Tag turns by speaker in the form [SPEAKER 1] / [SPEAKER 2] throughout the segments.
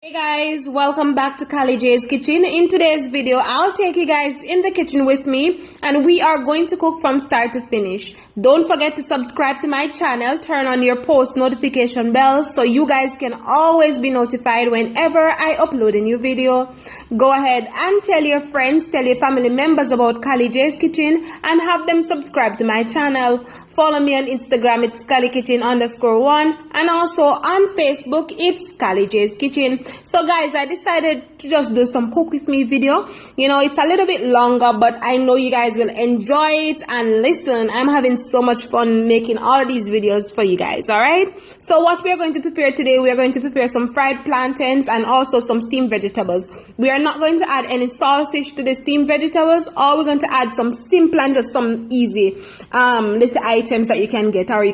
[SPEAKER 1] Hey guys, welcome back to Cabbage kitchen. In today's video, I'll take you guys in the kitchen with me and we are going to cook from start to finish. Don't forget to subscribe to my channel, turn on your post notification bell so you guys can always be notified whenever I upload a new video. Go ahead and tell your friends, tell your family members about Cabbage kitchen and have them subscribe to my channel. Follow me on Instagram, it's CallyKitchen_1, and also on Facebook, it's Cabbage Kitchen. So guys, I decided to just do some cook with me video. You know, it's a little bit longer, but I know you guys will enjoy it. And listen, I'm having so much fun making all of these videos for you guys, alright? So what we are going to prepare today, we are going to prepare some fried plantains and also some steamed vegetables. We are not going to add any saltfish to the steamed vegetables, or we're going to add some simple and just some easy little items that you can get, or you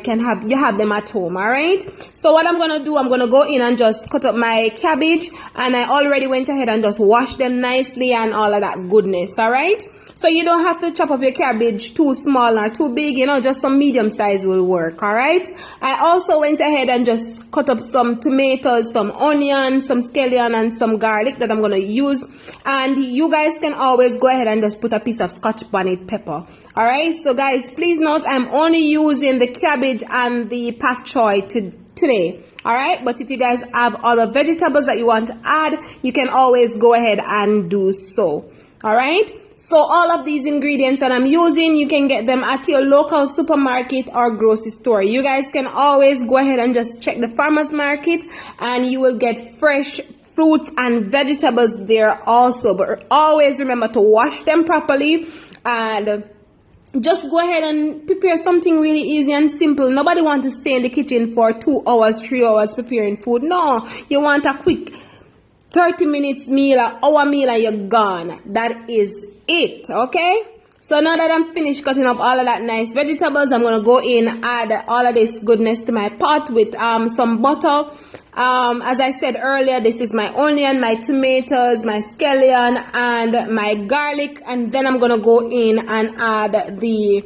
[SPEAKER 1] have them at home. All right, so what I'm gonna do, I'm gonna go in and just cut up my cabbage, and I already went ahead and just washed them nicely and all of that goodness. All right, so you don't have to chop up your cabbage too small or too big, you know, just some medium size will work. All right, I also went ahead and just cut up some tomatoes, some onions, some scallion, and some garlic that I'm gonna use. And you guys can always go ahead and just put a piece of scotch bonnet pepper. All right, so guys, please note I'm only using the cabbage and the pak choy today. All right, but if you guys have other vegetables that you want to add, you can always go ahead and do so. All right, so all of these ingredients that I'm using, you can get them at your local supermarket or grocery store. You guys can always go ahead and just check the farmers market and you will get fresh fruits and vegetables there also. But always remember to wash them properly and just go ahead and prepare something really easy and simple. Nobody wants to stay in the kitchen for 2 hours, 3 hours preparing food. No, you want a quick 30 minutes meal, an hour meal, and you're gone. That is it, okay? So now that I'm finished cutting up all of that nice vegetables, I'm going to go in, add all of this goodness to my pot with some butter. As I said earlier, this is my onion, my tomatoes, my scallion, and my garlic. And then I'm going to go in and add the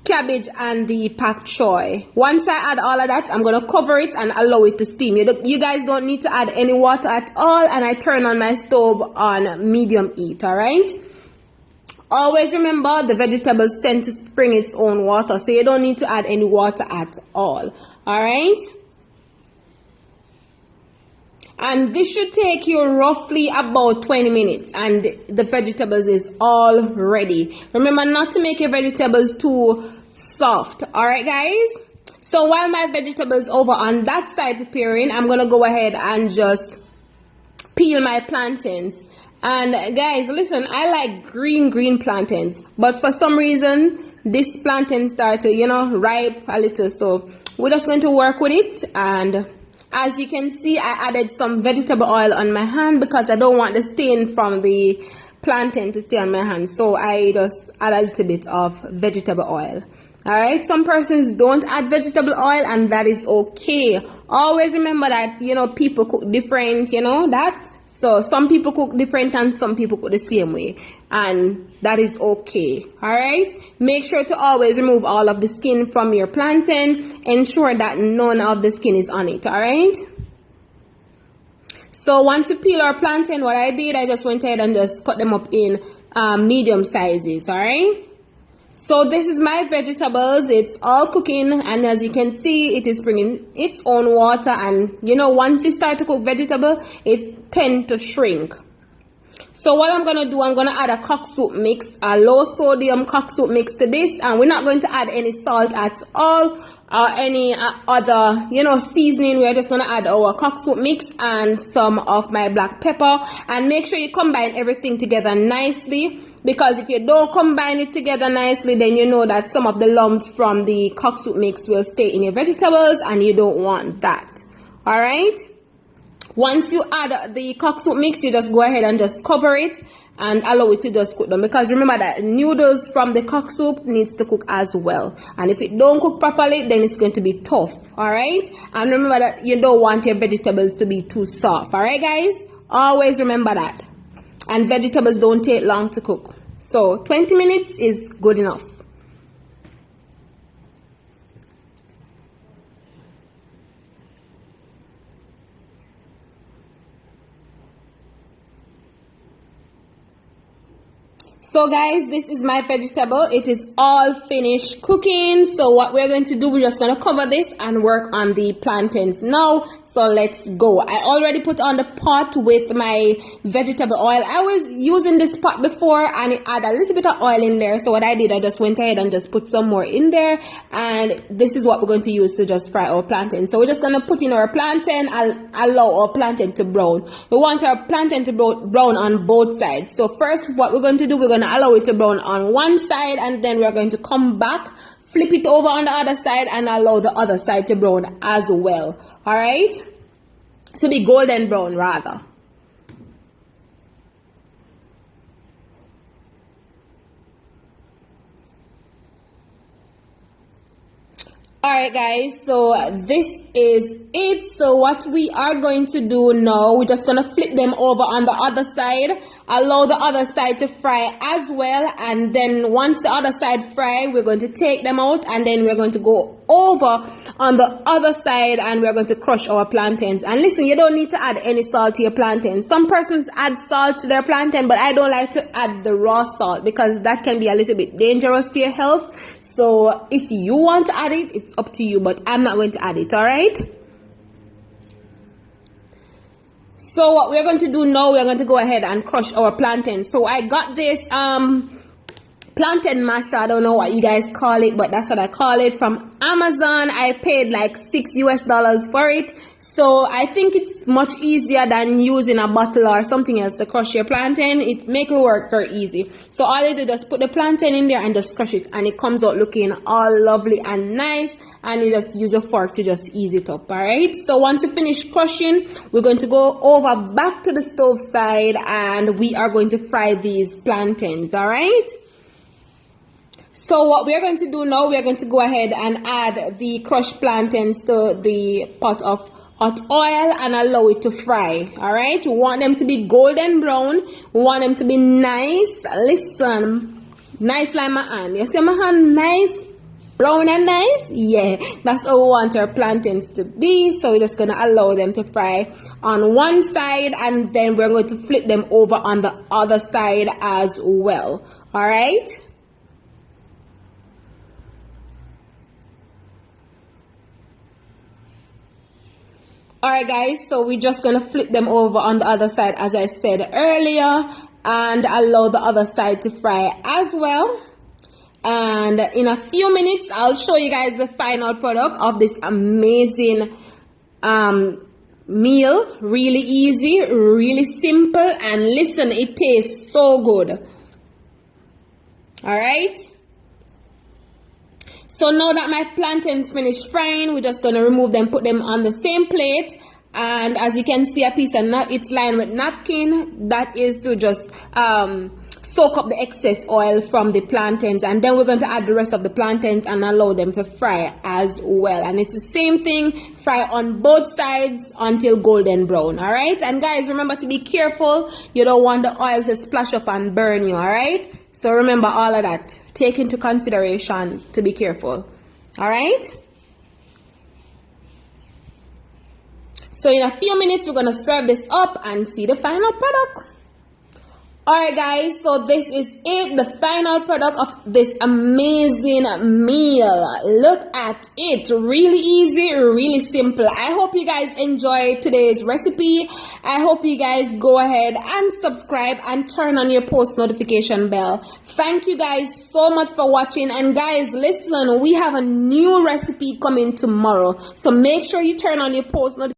[SPEAKER 1] cabbage and the pak choy. Once I add all of that, I'm going to cover it and allow it to steam. You guys don't need to add any water at all. And I turn on my stove on medium heat, all right? Always remember, the vegetables tend to spring its own water, so you don't need to add any water at all. All right? And this should take you roughly about 20 minutes, and the vegetables is all ready. Remember not to make your vegetables too soft. All right, guys? So while my vegetables over on that side preparing, I'm going to go ahead and just peel my plantains. And guys, listen, I like green plantains, but for some reason this plantain start to, you know, ripe a little, so we're just going to work with it. And as you can see, I added some vegetable oil on my hand because I don't want the stain from the plantain to stay on my hand, so I just add a little bit of vegetable oil. All right, some persons don't add vegetable oil, and that is okay. Always remember that, you know, people cook different, you know that. So some people cook different and some people cook the same way, and that is okay. All right, make sure to always remove all of the skin from your plantain. Ensure that none of the skin is on it. All right, so once you peel our plantain, what I did, I just went ahead and just cut them up in medium sizes. All right, so this is my vegetables. It's all cooking, and as you can see, it is bringing its own water. And you know, once you start to cook vegetable, it tends to shrink. So what I'm going to do, I'm going to add a cock soup mix, a low sodium cock soup mix to this, and we're not going to add any salt at all or any other, you know, seasoning. We're just going to add our cock soup mix and some of my black pepper, and make sure you combine everything together nicely, because if you don't combine it together nicely, then you know that some of the lumps from the cock soup mix will stay in your vegetables, and you don't want that. All right, once you add the cock soup mix, you just go ahead and just cover it and allow it to just cook down, because remember that noodles from the cock soup needs to cook as well, and if it don't cook properly, then it's going to be tough. All right, and remember that you don't want your vegetables to be too soft. All right, guys, always remember that. And vegetables don't take long to cook, so 20 minutes is good enough. So guys, this is my vegetable. It is all finished cooking. So what we're going to do, we're just going to cover this and work on the plantains now. So let's go. I already put on the pot with my vegetable oil. I was using this pot before and it had a little bit of oil in there. So what I did, I just went ahead and just put some more in there. And this is what we're going to use to just fry our plantain. So we're just going to put in our plantain and allow our plantain to brown. We want our plantain to brown on both sides. So first, what we're going to do, we're going to allow it to brown on one side, and then we're going to come back, flip it over on the other side, and allow the other side to brown as well. All right, so be golden brown rather. Alright guys, so this is it. So what we are going to do now, we're just going to flip them over on the other side, allow the other side to fry as well, and then once the other side fry, we're going to take them out, and then we're going to go over on the other side and we're going to crush our plantains. And listen, you don't need to add any salt to your plantains. Some persons add salt to their plantain, but I don't like to add the raw salt because that can be a little bit dangerous to your health. So if you want to add it, it's up to you, but I'm not going to add it. All right, so what we're going to do now, we're going to go ahead and crush our plantains. So I got this plantain masher, I don't know what you guys call it, but that's what I call it, from Amazon. I paid like $6 for it. So I think it's much easier than using a bottle or something else to crush your plantain. It make it work very easy. So all you do, just put the plantain in there and just crush it, and it comes out looking all lovely and nice, and you just use a fork to just ease it up. All right, so once you finish crushing, we're going to go over back to the stove side and we are going to fry these plantains. All right, so what we're going to do now, we're going to go ahead and add the crushed plantains to the pot of hot oil and allow it to fry. All right, we want them to be golden brown. We want them to be nice. Listen, nice like my hand. You see my hand, nice, brown and nice. Yeah, that's how we want our plantains to be. So we're just going to allow them to fry on one side, and then we're going to flip them over on the other side as well. All right, alright guys, so we're just going to flip them over on the other side as I said earlier, and allow the other side to fry as well. And in a few minutes, I'll show you guys the final product of this amazing meal. Really easy, really simple, and listen, it tastes so good. Alright, so now that my plantains finished frying, we're just going to remove them, put them on the same plate. And as you can see, a piece of it's lined with napkin. That is to just soak up the excess oil from the plantains. And then we're going to add the rest of the plantains and allow them to fry as well. And it's the same thing, fry on both sides until golden brown. All right, and guys, remember to be careful. You don't want the oil to splash up and burn you. All right, so remember all of that. Take into consideration to be careful. All right, so in a few minutes, we're going to serve this up and see the final product. Alright guys, so this is it, the final product of this amazing meal. Look at it, really easy, really simple. I hope you guys enjoyed today's recipe. I hope you guys go ahead and subscribe and turn on your post notification bell. Thank you guys so much for watching, and guys, listen, we have a new recipe coming tomorrow, so make sure you turn on your post notification